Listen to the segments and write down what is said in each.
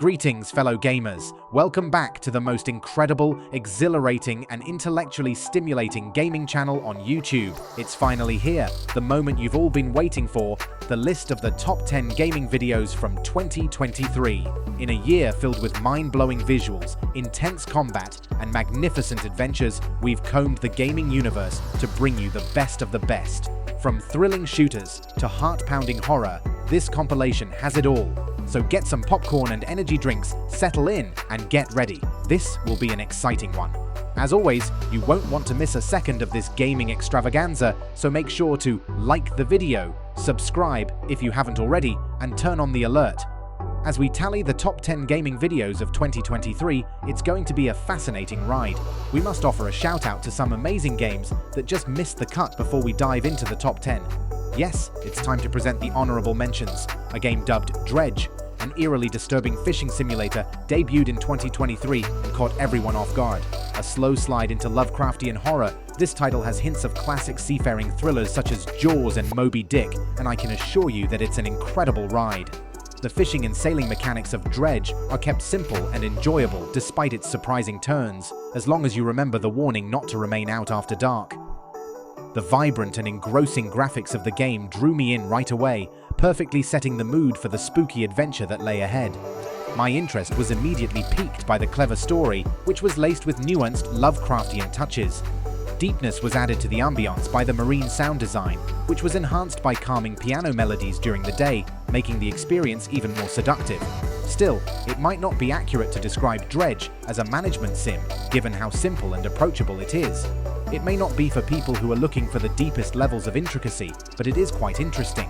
Greetings, fellow gamers. Welcome back to the most incredible, exhilarating, and intellectually stimulating gaming channel on YouTube. It's finally here, the moment you've all been waiting for, the list of the top 10 gaming videos from 2023. In a year filled with mind-blowing visuals, intense combat, and magnificent adventures, we've combed the gaming universe to bring you the best of the best. From thrilling shooters to heart-pounding horror, this compilation has it all. So get some popcorn and energy drinks, settle in, and get ready. This will be an exciting one. As always, you won't want to miss a second of this gaming extravaganza, so make sure to like the video, subscribe if you haven't already, and turn on the alert. As we tally the top 10 gaming videos of 2023, it's going to be a fascinating ride. We must offer a shout out to some amazing games that just missed the cut before we dive into the top 10. Yes, it's time to present the honorable mentions. A game dubbed Dredge, an eerily disturbing fishing simulator, debuted in 2023 and caught everyone off guard. A slow slide into Lovecraftian horror, this title has hints of classic seafaring thrillers such as Jaws and Moby Dick, and I can assure you that it's an incredible ride. The fishing and sailing mechanics of Dredge are kept simple and enjoyable despite its surprising turns, as long as you remember the warning not to remain out after dark. The vibrant and engrossing graphics of the game drew me in right away, perfectly setting the mood for the spooky adventure that lay ahead. My interest was immediately piqued by the clever story, which was laced with nuanced Lovecraftian touches. Deepness was added to the ambiance by the marine sound design, which was enhanced by calming piano melodies during the day, making the experience even more seductive. Still, it might not be accurate to describe Dredge as a management sim, given how simple and approachable it is. It may not be for people who are looking for the deepest levels of intricacy, but it is quite interesting.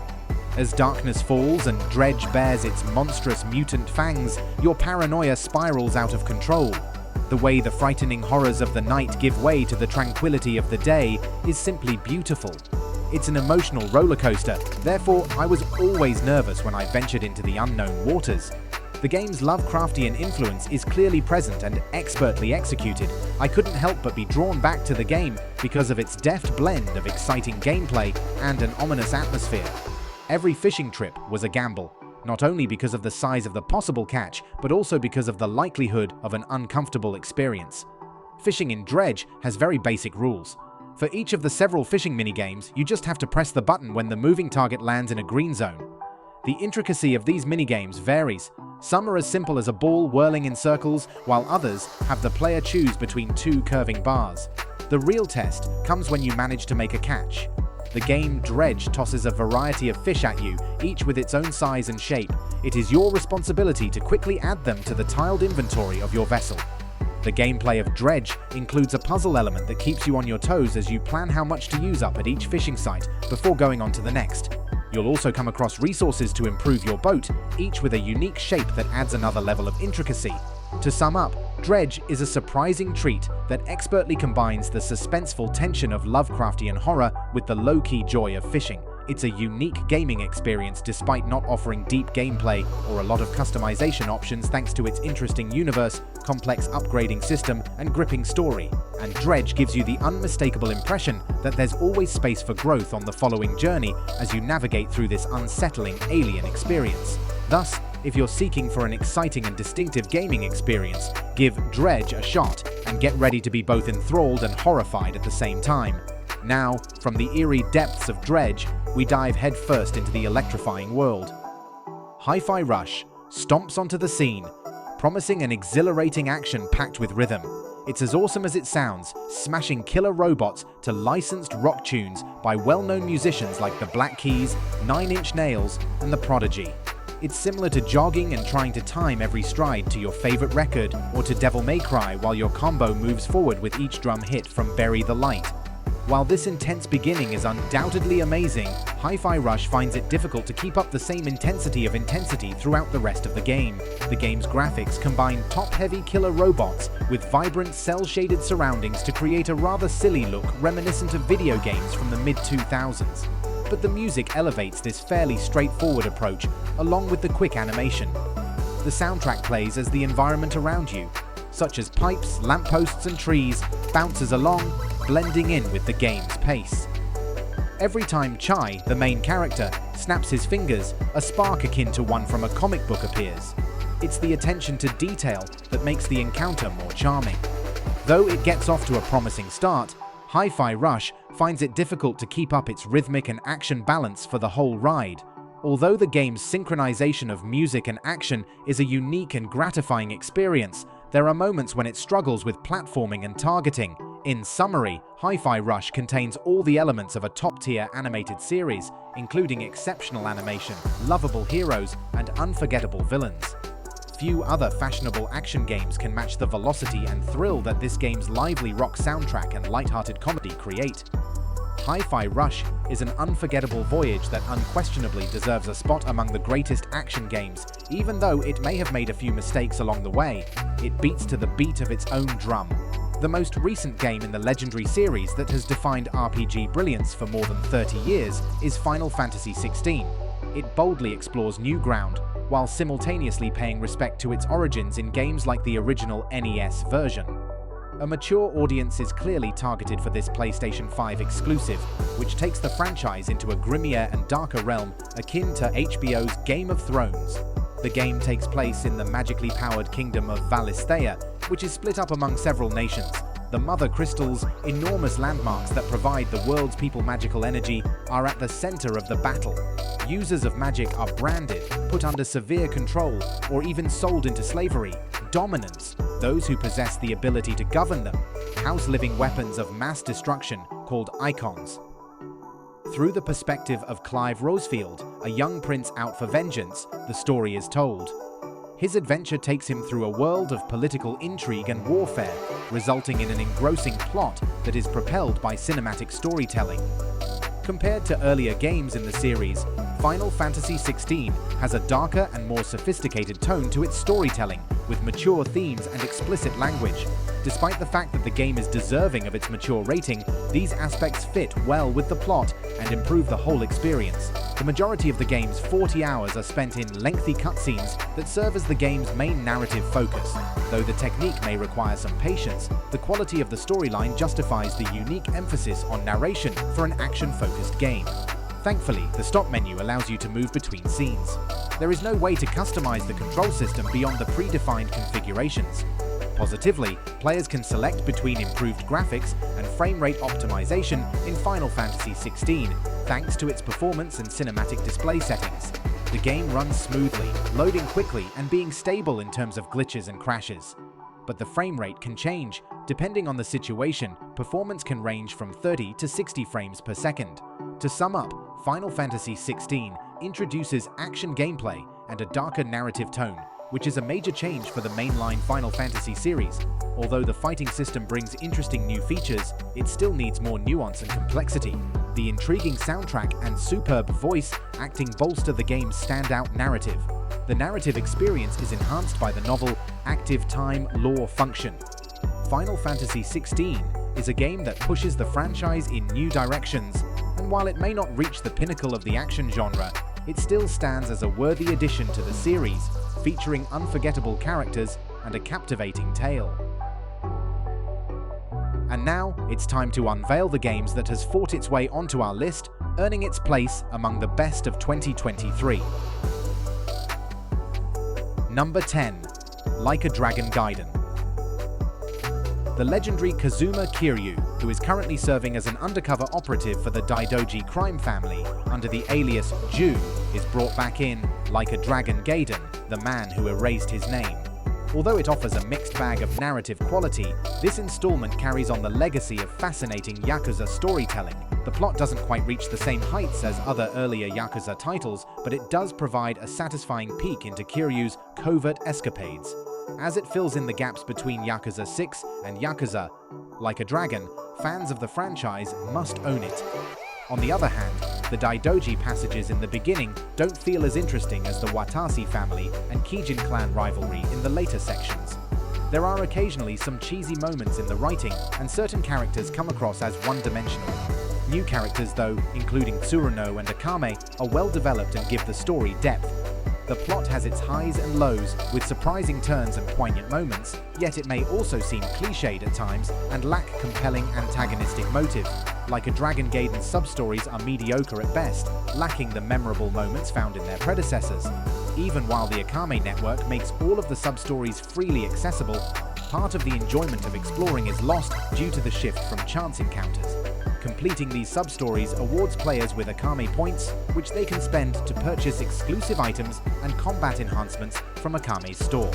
As darkness falls and Dredge bears its monstrous mutant fangs, your paranoia spirals out of control. The way the frightening horrors of the night give way to the tranquility of the day is simply beautiful. It's an emotional roller coaster, therefore I was always nervous when I ventured into the unknown waters. The game's Lovecraftian influence is clearly present and expertly executed. I couldn't help but be drawn back to the game because of its deft blend of exciting gameplay and an ominous atmosphere. Every fishing trip was a gamble, not only because of the size of the possible catch, but also because of the likelihood of an uncomfortable experience. Fishing in Dredge has very basic rules. For each of the several fishing minigames, you just have to press the button when the moving target lands in a green zone. The intricacy of these minigames varies. Some are as simple as a ball whirling in circles, while others have the player choose between two curving bars. The real test comes when you manage to make a catch. The game Dredge tosses a variety of fish at you, each with its own size and shape. It is your responsibility to quickly add them to the tiled inventory of your vessel. The gameplay of Dredge includes a puzzle element that keeps you on your toes as you plan how much to use up at each fishing site before going on to the next. You'll also come across resources to improve your boat, each with a unique shape that adds another level of intricacy. To sum up, Dredge is a surprising treat that expertly combines the suspenseful tension of Lovecraftian horror with the low-key joy of fishing. It's a unique gaming experience despite not offering deep gameplay or a lot of customization options thanks to its interesting universe, complex upgrading system, and gripping story. And Dredge gives you the unmistakable impression that there's always space for growth on the following journey as you navigate through this unsettling alien experience. Thus, if you're seeking for an exciting and distinctive gaming experience, give Dredge a shot and get ready to be both enthralled and horrified at the same time. Now, from the eerie depths of Dredge, we dive headfirst into the electrifying world. Hi-Fi Rush stomps onto the scene, promising an exhilarating action packed with rhythm. It's as awesome as it sounds, smashing killer robots to licensed rock tunes by well-known musicians like the Black Keys, 9 Inch Nails, and the Prodigy. It's similar to jogging and trying to time every stride to your favorite record, or to Devil May Cry while your combo moves forward with each drum hit from Bury the Light. While this intense beginning is undoubtedly amazing, Hi-Fi Rush finds it difficult to keep up the same intensity throughout the rest of the game. The game's graphics combine top-heavy killer robots with vibrant cel-shaded surroundings to create a rather silly look reminiscent of video games from the mid-2000s. But the music elevates this fairly straightforward approach, along with the quick animation. The soundtrack plays as the environment around you, such as pipes, lampposts, and trees, bounces along, blending in with the game's pace. Every time Chai, the main character, snaps his fingers, a spark akin to one from a comic book appears. It's the attention to detail that makes the encounter more charming. Though it gets off to a promising start, Hi-Fi Rush finds it difficult to keep up its rhythmic and action balance for the whole ride. Although the game's synchronization of music and action is a unique and gratifying experience, there are moments when it struggles with platforming and targeting. In summary, Hi-Fi Rush contains all the elements of a top-tier animated series, including exceptional animation, lovable heroes, and unforgettable villains. Few other fashionable action games can match the velocity and thrill that this game's lively rock soundtrack and lighthearted comedy create. Hi-Fi Rush is an unforgettable voyage that unquestionably deserves a spot among the greatest action games. Even though it may have made a few mistakes along the way, it beats to the beat of its own drum. The most recent game in the legendary series that has defined RPG brilliance for more than 30 years is Final Fantasy XVI. It boldly explores new ground, while simultaneously paying respect to its origins in games like the original NES version. A mature audience is clearly targeted for this PlayStation 5 exclusive, which takes the franchise into a grimmier and darker realm akin to HBO's Game of Thrones. The game takes place in the magically powered kingdom of Valisthea, which is split up among several nations. The Mother Crystals, enormous landmarks that provide the world's people magical energy, are at the center of the battle. Users of magic are branded, put under severe control, or even sold into slavery. Dominance, those who possess the ability to govern them, house living weapons of mass destruction called icons. Through the perspective of Clive Rosefield, a young prince out for vengeance, the story is told. His adventure takes him through a world of political intrigue and warfare, resulting in an engrossing plot that is propelled by cinematic storytelling. Compared to earlier games in the series, Final Fantasy XVI has a darker and more sophisticated tone to its storytelling, with mature themes and explicit language. Despite the fact that the game is deserving of its mature rating, these aspects fit well with the plot and improve the whole experience. The majority of the game's 40 hours are spent in lengthy cutscenes that serve as the game's main narrative focus. Though the technique may require some patience, the quality of the storyline justifies the unique emphasis on narration for an action-focused game. Thankfully, the stop menu allows you to move between scenes. There is no way to customize the control system beyond the predefined configurations. Positively, players can select between improved graphics and frame rate optimization in Final Fantasy XVI, thanks to its performance and cinematic display settings. The game runs smoothly, loading quickly and being stable in terms of glitches and crashes. But the frame rate can change. Depending on the situation, performance can range from 30 to 60 frames per second. To sum up, Final Fantasy XVI introduces action gameplay and a darker narrative tone, which is a major change for the mainline Final Fantasy series. Although the fighting system brings interesting new features, it still needs more nuance and complexity. The intriguing soundtrack and superb voice acting bolster the game's standout narrative. The narrative experience is enhanced by the novel active time lore function. Final Fantasy XVI is a game that pushes the franchise in new directions, and while it may not reach the pinnacle of the action genre, it still stands as a worthy addition to the series, featuring unforgettable characters and a captivating tale. And now, it's time to unveil the games that has fought its way onto our list, earning its place among the best of 2023. Number 10. Like a Dragon Gaiden. The legendary Kazuma Kiryu, who is currently serving as an undercover operative for the Daidoji crime family under the alias Ju, is brought back in Like a Dragon Gaiden, the man who erased his name. Although it offers a mixed bag of narrative quality, this installment carries on the legacy of fascinating Yakuza storytelling. The plot doesn't quite reach the same heights as other earlier Yakuza titles, but it does provide a satisfying peek into Kiryu's covert escapades. As it fills in the gaps between Yakuza 6 and Yakuza Like a Dragon, fans of the franchise must own it. On the other hand, the Daidoji passages in the beginning don't feel as interesting as the Watashi family and Kijin clan rivalry in the later sections. There are occasionally some cheesy moments in the writing, and certain characters come across as one-dimensional. New characters, though, including Tsuruno and Akame, are well-developed and give the story depth. The plot has its highs and lows, with surprising turns and poignant moments, yet it may also seem cliched at times and lack compelling antagonistic motive. Like a Dragon Gaiden's sub-stories are mediocre at best, lacking the memorable moments found in their predecessors. Even while the Akame network makes all of the sub-stories freely accessible, part of the enjoyment of exploring is lost due to the shift from chance encounters. Completing these sub-stories awards players with Akame points, which they can spend to purchase exclusive items and combat enhancements from Akame's store.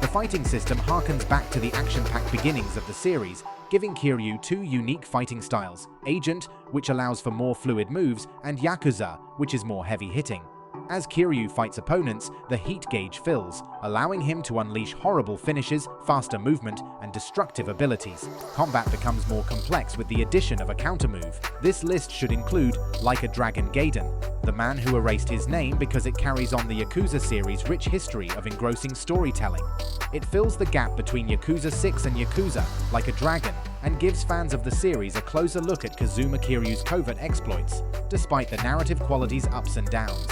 The fighting system harkens back to the action-packed beginnings of the series, giving Kiryu two unique fighting styles: Agent, which allows for more fluid moves, and Yakuza, which is more heavy-hitting. As Kiryu fights opponents, the heat gauge fills, allowing him to unleash horrible finishes, faster movement, and destructive abilities. Combat becomes more complex with the addition of a countermove. This list should include Like a Dragon Gaiden, the man who erased his name because it carries on the Yakuza series' rich history of engrossing storytelling. It fills the gap between Yakuza 6 and Yakuza Like a Dragon, and gives fans of the series a closer look at Kazuma Kiryu's covert exploits, despite the narrative quality's ups and downs.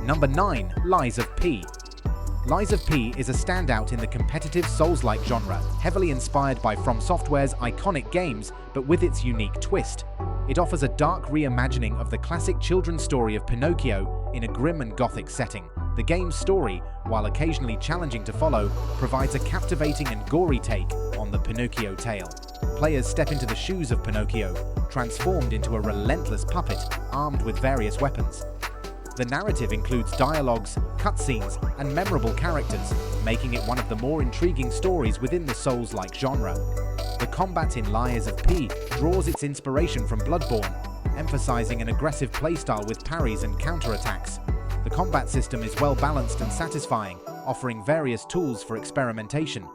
Number 9. Lies of P. Lies of P is a standout in the competitive Souls-like genre, heavily inspired by From Software's iconic games, but with its unique twist. It offers a dark reimagining of the classic children's story of Pinocchio in a grim and gothic setting. The game's story, while occasionally challenging to follow, provides a captivating and gory take on the Pinocchio tale. Players step into the shoes of Pinocchio, transformed into a relentless puppet armed with various weapons. The narrative includes dialogues, cutscenes, and memorable characters, making it one of the more intriguing stories within the Souls-like genre. The combat in Lies of P draws its inspiration from Bloodborne, emphasizing an aggressive playstyle with parries and counterattacks. The combat system is well balanced and satisfying, offering various tools for experimentation.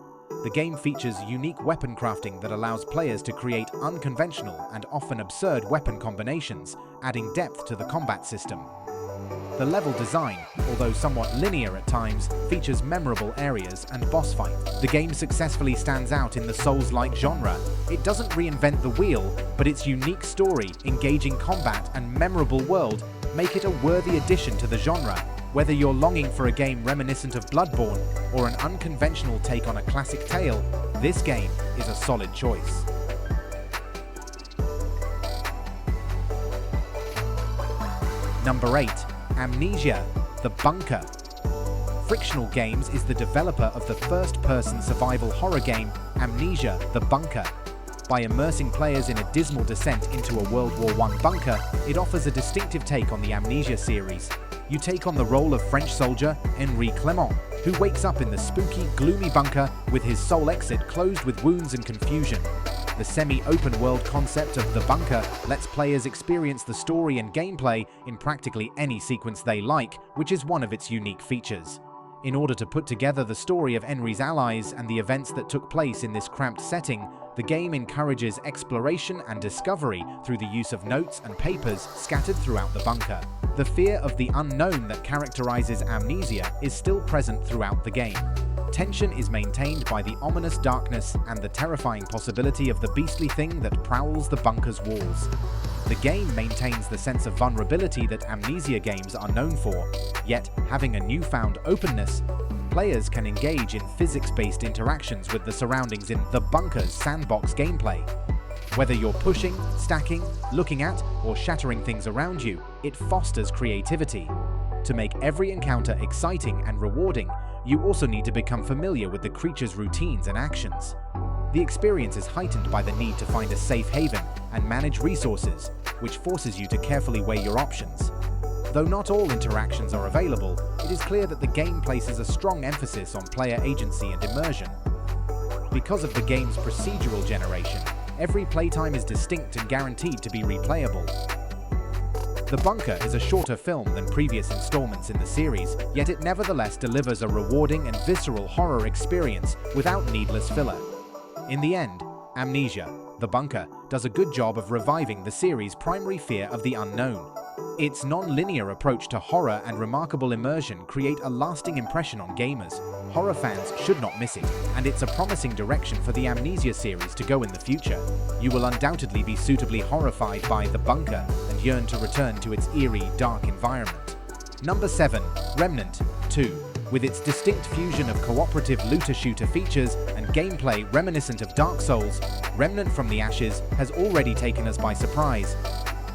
The game features unique weapon crafting that allows players to create unconventional and often absurd weapon combinations, adding depth to the combat system. The level design, although somewhat linear at times, features memorable areas and boss fights. The game successfully stands out in the Souls-like genre. It doesn't reinvent the wheel, but its unique story, engaging combat, and memorable world make it a worthy addition to the genre. Whether you're longing for a game reminiscent of Bloodborne or an unconventional take on a classic tale, this game is a solid choice. Number 8. Amnesia: The Bunker. Frictional Games is the developer of the first-person survival horror game Amnesia: The Bunker. By immersing players in a dismal descent into a World War I bunker, it offers a distinctive take on the Amnesia series. You take on the role of French soldier Henri Clement, who wakes up in the spooky, gloomy bunker with his sole exit closed with wounds and confusion. The semi-open world concept of The Bunker lets players experience the story and gameplay in practically any sequence they like, which is one of its unique features. In order to put together the story of Henri's allies and the events that took place in this cramped setting, the game encourages exploration and discovery through the use of notes and papers scattered throughout the bunker. The fear of the unknown that characterizes Amnesia is still present throughout the game. Tension is maintained by the ominous darkness and the terrifying possibility of the beastly thing that prowls the bunker's walls. The game maintains the sense of vulnerability that Amnesia games are known for, yet having a newfound openness, players can engage in physics-based interactions with the surroundings in The Bunker's sandbox gameplay. Whether you're pushing, stacking, looking at, or shattering things around you, it fosters creativity. To make every encounter exciting and rewarding, you also need to become familiar with the creature's routines and actions. The experience is heightened by the need to find a safe haven and manage resources, which forces you to carefully weigh your options. Though not all interactions are available, it is clear that the game places a strong emphasis on player agency and immersion. Because of the game's procedural generation, every playtime is distinct and guaranteed to be replayable. The Bunker is a shorter film than previous installments in the series, yet it nevertheless delivers a rewarding and visceral horror experience without needless filler. In the end, Amnesia: The Bunker does a good job of reviving the series' primary fear of the unknown. Its non-linear approach to horror and remarkable immersion create a lasting impression on gamers. Horror fans should not miss it, and it's a promising direction for the Amnesia series to go in the future. You will undoubtedly be suitably horrified by The Bunker and yearn to return to its eerie, dark environment. Number 7. Remnant 2. With its distinct fusion of cooperative looter-shooter features and gameplay reminiscent of Dark Souls, Remnant from the Ashes has already taken us by surprise.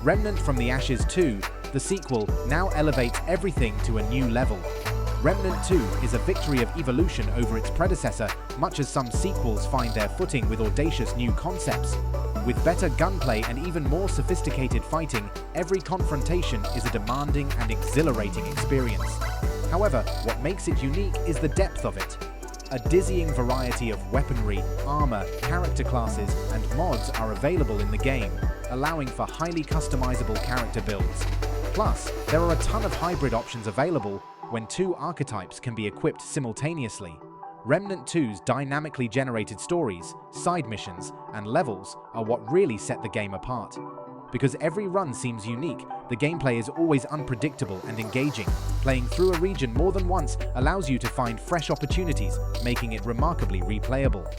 Remnant from the Ashes 2, the sequel, now elevates everything to a new level. Remnant 2 is a victory of evolution over its predecessor, much as some sequels find their footing with audacious new concepts. With better gunplay and even more sophisticated fighting, every confrontation is a demanding and exhilarating experience. However, what makes it unique is the depth of it. A dizzying variety of weaponry, armor, character classes, and mods are available in the game, allowing for highly customizable character builds. Plus, there are a ton of hybrid options available when two archetypes can be equipped simultaneously. Remnant 2's dynamically generated stories, side missions, and levels are what really set the game apart. Because every run seems unique, the gameplay is always unpredictable and engaging. Playing through a region more than once allows you to find fresh opportunities, making it remarkably replayable.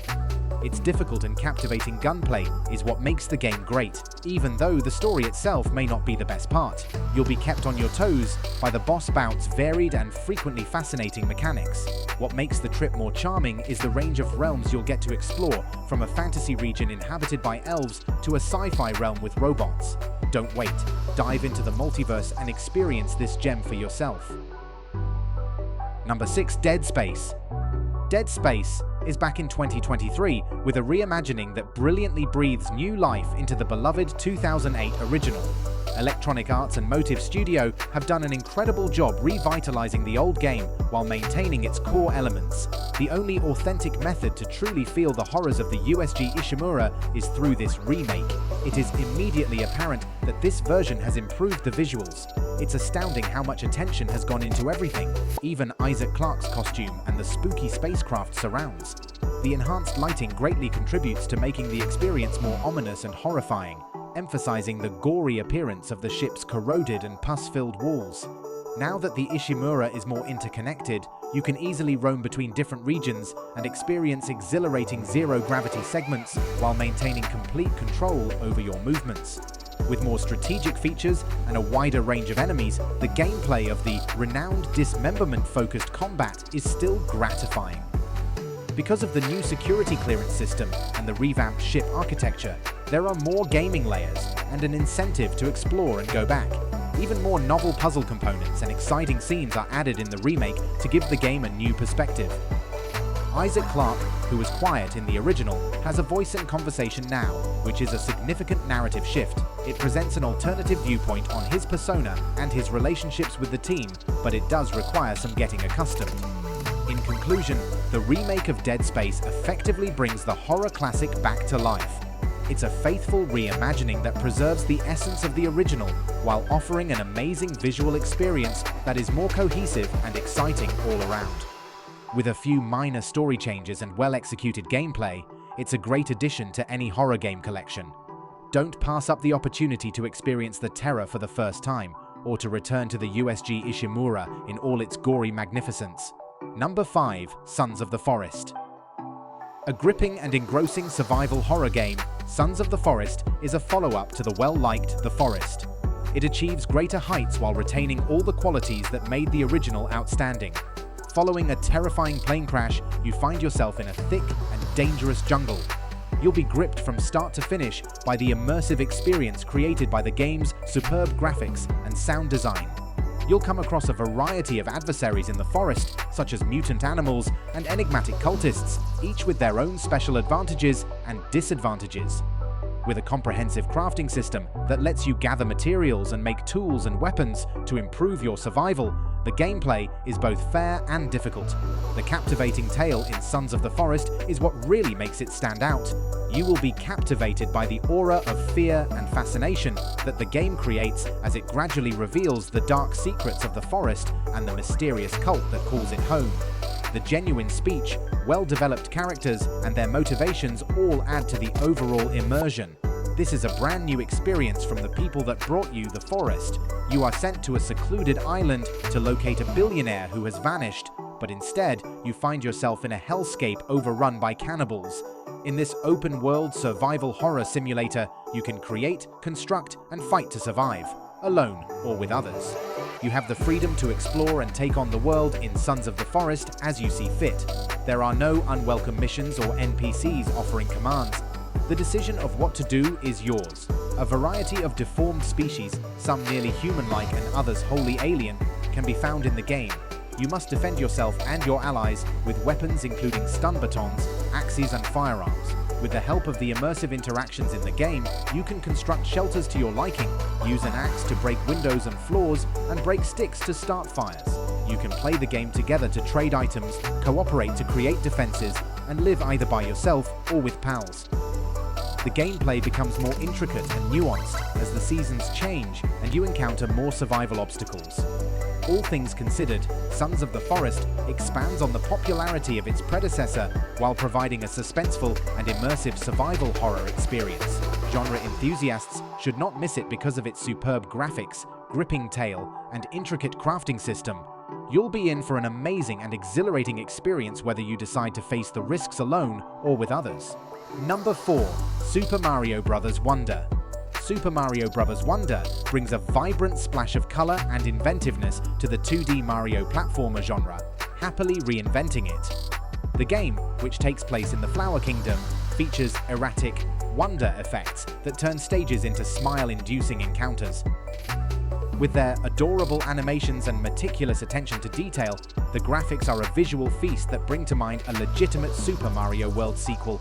Its difficult and captivating gunplay is what makes the game great. Even though the story itself may not be the best part, you'll be kept on your toes by the boss bout's varied and frequently fascinating mechanics. What makes the trip more charming is the range of realms you'll get to explore, from a fantasy region inhabited by elves to a sci-fi realm with robots. Don't wait. Dive into the multiverse and experience this gem for yourself. Number 6. Dead Space. Dead Space is back in 2023 with a reimagining that brilliantly breathes new life into the beloved 2008 original. Electronic Arts and Motive Studio have done an incredible job revitalizing the old game while maintaining its core elements. The only authentic method to truly feel the horrors of the USG Ishimura is through this remake. It is immediately apparent that this version has improved the visuals. It's astounding how much attention has gone into everything, even Isaac Clarke's costume and the spooky spacecraft surrounds. The enhanced lighting greatly contributes to making the experience more ominous and horrifying, emphasizing the gory appearance of the ship's corroded and pus-filled walls. Now that the Ishimura is more interconnected, you can easily roam between different regions and experience exhilarating zero-gravity segments while maintaining complete control over your movements. With more strategic features and a wider range of enemies, the gameplay of the renowned dismemberment-focused combat is still gratifying. Because of the new security clearance system and the revamped ship architecture, there are more gaming layers and an incentive to explore and go back. Even more novel puzzle components and exciting scenes are added in the remake to give the game a new perspective. Isaac Clarke, who was quiet in the original, has a voice in conversation now, which is a significant narrative shift. It presents an alternative viewpoint on his persona and his relationships with the team, but it does require some getting accustomed. In conclusion, the remake of Dead Space effectively brings the horror classic back to life. It's a faithful reimagining that preserves the essence of the original while offering an amazing visual experience that is more cohesive and exciting all around. With a few minor story changes and well-executed gameplay, it's a great addition to any horror game collection. Don't pass up the opportunity to experience the terror for the first time, or to return to the USG Ishimura in all its gory magnificence. Number 5. Sons of the Forest. A gripping and engrossing survival horror game, Sons of the Forest is a follow-up to the well-liked The Forest. It achieves greater heights while retaining all the qualities that made the original outstanding. Following a terrifying plane crash, you find yourself in a thick and dangerous jungle. You'll be gripped from start to finish by the immersive experience created by the game's superb graphics and sound design. You'll come across a variety of adversaries in the forest, such as mutant animals and enigmatic cultists, each with their own special advantages and disadvantages. With a comprehensive crafting system that lets you gather materials and make tools and weapons to improve your survival, the gameplay is both fair and difficult. The captivating tale in Sons of the Forest is what really makes it stand out. You will be captivated by the aura of fear and fascination that the game creates as it gradually reveals the dark secrets of the forest and the mysterious cult that calls it home. The genuine speech, well-developed characters, and their motivations all add to the overall immersion. This is a brand new experience from the people that brought you The Forest. You are sent to a secluded island to locate a billionaire who has vanished, but instead you find yourself in a hellscape overrun by cannibals. In this open-world survival horror simulator, you can create, construct, and fight to survive, alone or with others. You have the freedom to explore and take on the world in Sons of the Forest as you see fit. There are no unwelcome missions or NPCs offering commands. The decision of what to do is yours. A variety of deformed species, some nearly human-like and others wholly alien, can be found in the game. You must defend yourself and your allies with weapons including stun batons, axes, and firearms. With the help of the immersive interactions in the game, you can construct shelters to your liking, use an axe to break windows and floors, and break sticks to start fires. You can play the game together to trade items, cooperate to create defenses, and live either by yourself or with pals. The gameplay becomes more intricate and nuanced as the seasons change and you encounter more survival obstacles. All things considered, Sons of the Forest expands on the popularity of its predecessor while providing a suspenseful and immersive survival horror experience. Genre enthusiasts should not miss it because of its superb graphics, gripping tale, and intricate crafting system. You'll be in for an amazing and exhilarating experience whether you decide to face the risks alone or with others. Number 4. Super Mario Bros. Wonder. Super Mario Bros. Wonder brings a vibrant splash of color and inventiveness to the 2D Mario platformer genre, happily reinventing it. The game, which takes place in the Flower Kingdom, features erratic wonder effects that turn stages into smile-inducing encounters. With their adorable animations and meticulous attention to detail, the graphics are a visual feast that bring to mind a legitimate Super Mario World sequel.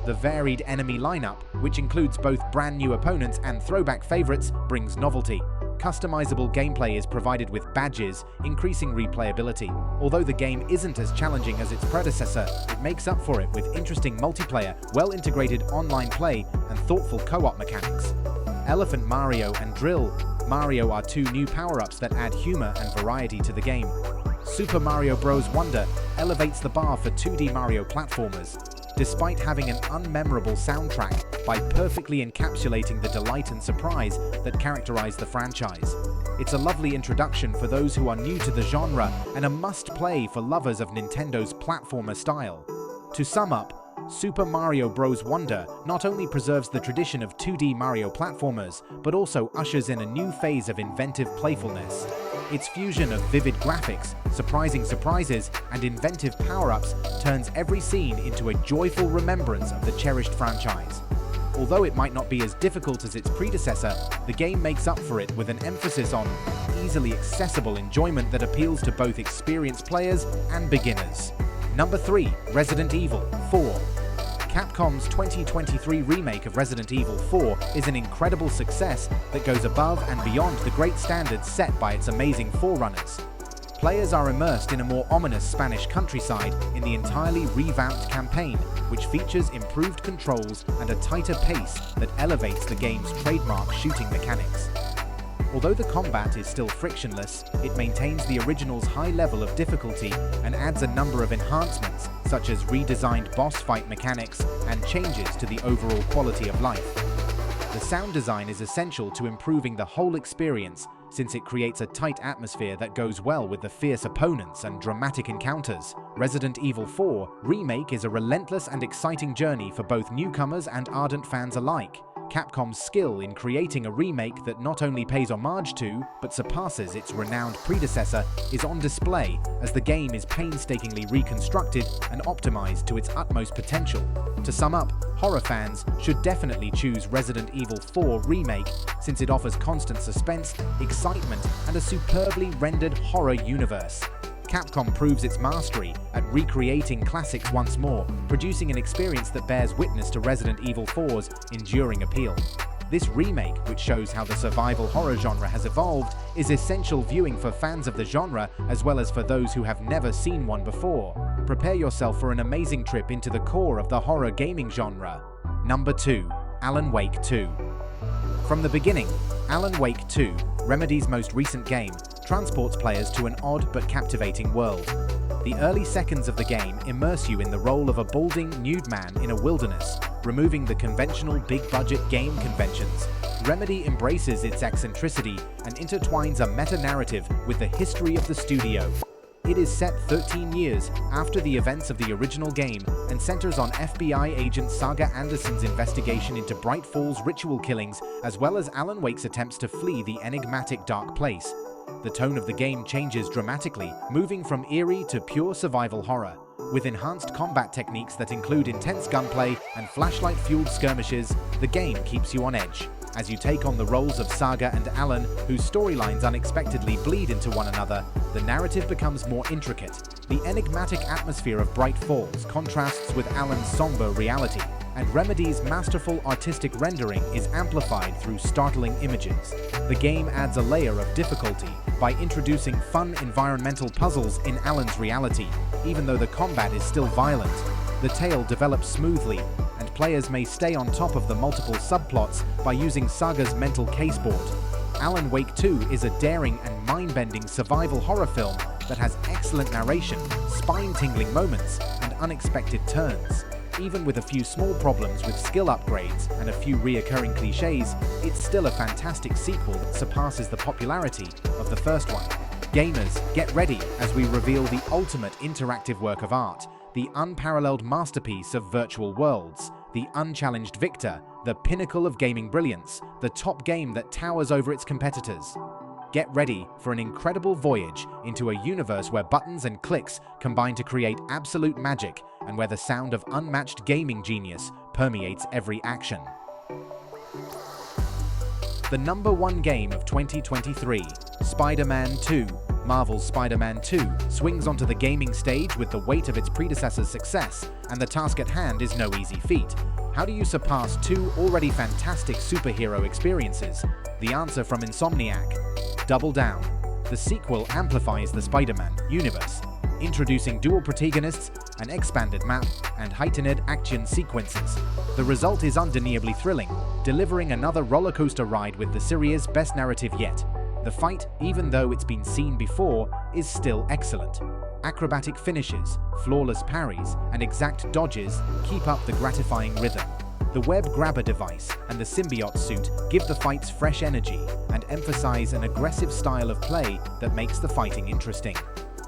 The varied enemy lineup, which includes both brand new opponents and throwback favorites, brings novelty. Customizable gameplay is provided with badges, increasing replayability. Although the game isn't as challenging as its predecessor, it makes up for it with interesting multiplayer, well-integrated online play, and thoughtful co-op mechanics. Elephant Mario and Drill Mario are two new power-ups that add humor and variety to the game. Super Mario Bros. Wonder elevates the bar for 2D Mario platformers, despite having an unmemorable soundtrack, by perfectly encapsulating the delight and surprise that characterize the franchise. It's a lovely introduction for those who are new to the genre and a must-play for lovers of Nintendo's platformer style. To sum up, Super Mario Bros. Wonder not only preserves the tradition of 2D Mario platformers, but also ushers in a new phase of inventive playfulness. Its fusion of vivid graphics, surprising surprises, and inventive power-ups turns every scene into a joyful remembrance of the cherished franchise. Although it might not be as difficult as its predecessor, the game makes up for it with an emphasis on easily accessible enjoyment that appeals to both experienced players and beginners. Number 3. Resident Evil 4. Capcom's 2023 remake of Resident Evil 4 is an incredible success that goes above and beyond the great standards set by its amazing forerunners. Players are immersed in a more ominous Spanish countryside in the entirely revamped campaign, which features improved controls and a tighter pace that elevates the game's trademark shooting mechanics. Although the combat is still frictionless, it maintains the original's high level of difficulty and adds a number of enhancements, such as redesigned boss fight mechanics and changes to the overall quality of life. The sound design is essential to improving the whole experience, since it creates a tight atmosphere that goes well with the fierce opponents and dramatic encounters. Resident Evil 4 Remake is a relentless and exciting journey for both newcomers and ardent fans alike. Capcom's skill in creating a remake that not only pays homage to, but surpasses its renowned predecessor is on display as the game is painstakingly reconstructed and optimized to its utmost potential. To sum up, horror fans should definitely choose Resident Evil 4 Remake since it offers constant suspense, excitement, and a superbly rendered horror universe. Capcom proves its mastery at recreating classics once more, producing an experience that bears witness to Resident Evil 4's enduring appeal. This remake, which shows how the survival horror genre has evolved, is essential viewing for fans of the genre as well as for those who have never seen one before. Prepare yourself for an amazing trip into the core of the horror gaming genre. Number 2. Alan Wake 2. From the beginning, Alan Wake 2, Remedy's most recent game, transports players to an odd but captivating world. The early seconds of the game immerse you in the role of a balding, nude man in a wilderness, removing the conventional big-budget game conventions. Remedy embraces its eccentricity and intertwines a meta-narrative with the history of the studio. It is set 13 years after the events of the original game and centers on FBI agent Saga Anderson's investigation into Bright Falls ritual killings, as well as Alan Wake's attempts to flee the enigmatic dark place. The tone of the game changes dramatically, moving from eerie to pure survival horror. With enhanced combat techniques that include intense gunplay and flashlight-fueled skirmishes, the game keeps you on edge. As you take on the roles of Saga and Alan, whose storylines unexpectedly bleed into one another, the narrative becomes more intricate. The enigmatic atmosphere of Bright Falls contrasts with Alan's somber reality, and Remedy's masterful artistic rendering is amplified through startling images. The game adds a layer of difficulty by introducing fun environmental puzzles in Alan's reality. Even though the combat is still violent, the tale develops smoothly, and players may stay on top of the multiple subplots by using Saga's mental caseboard. Alan Wake 2 is a daring and mind-bending survival horror film that has excellent narration, spine-tingling moments, and unexpected turns. Even with a few small problems with skill upgrades and a few reoccurring cliches, it's still a fantastic sequel that surpasses the popularity of the first one. Gamers, get ready as we reveal the ultimate interactive work of art, the unparalleled masterpiece of virtual worlds, the unchallenged victor, the pinnacle of gaming brilliance, the top game that towers over its competitors. Get ready for an incredible voyage into a universe where buttons and clicks combine to create absolute magic, and where the sound of unmatched gaming genius permeates every action. The #1 game of 2023, Spider-Man 2. Marvel's Spider-Man 2 swings onto the gaming stage with the weight of its predecessor's success, and the task at hand is no easy feat. How do you surpass two already fantastic superhero experiences? The answer from Insomniac: Double Down. The sequel amplifies the Spider-Man universe, introducing dual protagonists, an expanded map, and heightened action sequences. The result is undeniably thrilling, delivering another rollercoaster ride with the series' best narrative yet. The fight, even though it's been seen before, is still excellent. Acrobatic finishes, flawless parries, and exact dodges keep up the gratifying rhythm. The web grabber device and the symbiote suit give the fights fresh energy and emphasize an aggressive style of play that makes the fighting interesting.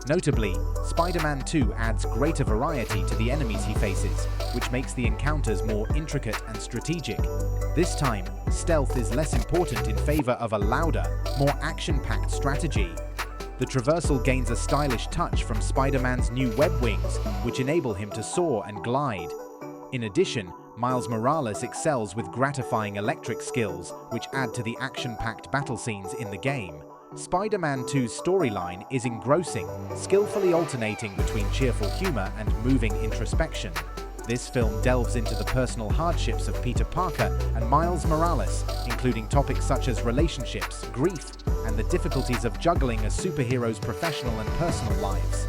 Notably, Spider-Man 2 adds greater variety to the enemies he faces, which makes the encounters more intricate and strategic. This time, stealth is less important in favor of a louder, more action-packed strategy. The traversal gains a stylish touch from Spider-Man's new web wings, which enable him to soar and glide. In addition, Miles Morales excels with gratifying electric skills, which add to the action-packed battle scenes in the game. Spider-Man 2's storyline is engrossing, skillfully alternating between cheerful humor and moving introspection. This film delves into the personal hardships of Peter Parker and Miles Morales, including topics such as relationships, grief, and the difficulties of juggling a superhero's professional and personal lives.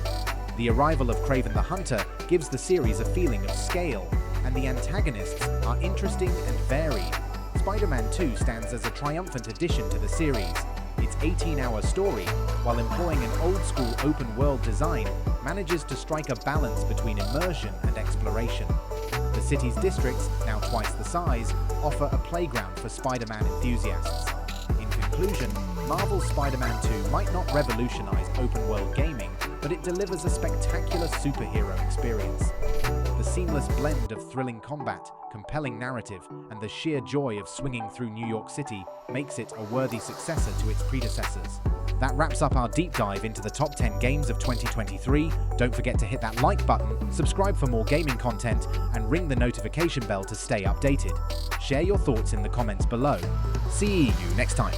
The arrival of Kraven the Hunter gives the series a feeling of scale, and the antagonists are interesting and varied. Spider-Man 2 stands as a triumphant addition to the series. Its 18-hour story, while employing an old-school open-world design, manages to strike a balance between immersion and exploration. The city's districts, now twice the size, offer a playground for Spider-Man enthusiasts. In conclusion, Marvel's Spider-Man 2 might not revolutionize open-world gaming, but it delivers a spectacular superhero experience. The seamless blend of thrilling combat, compelling narrative, and the sheer joy of swinging through New York City makes it a worthy successor to its predecessors. That wraps up our deep dive into the top 10 games of 2023. Don't forget to hit that like button, subscribe for more gaming content, and ring the notification bell to stay updated. Share your thoughts in the comments below. See you next time.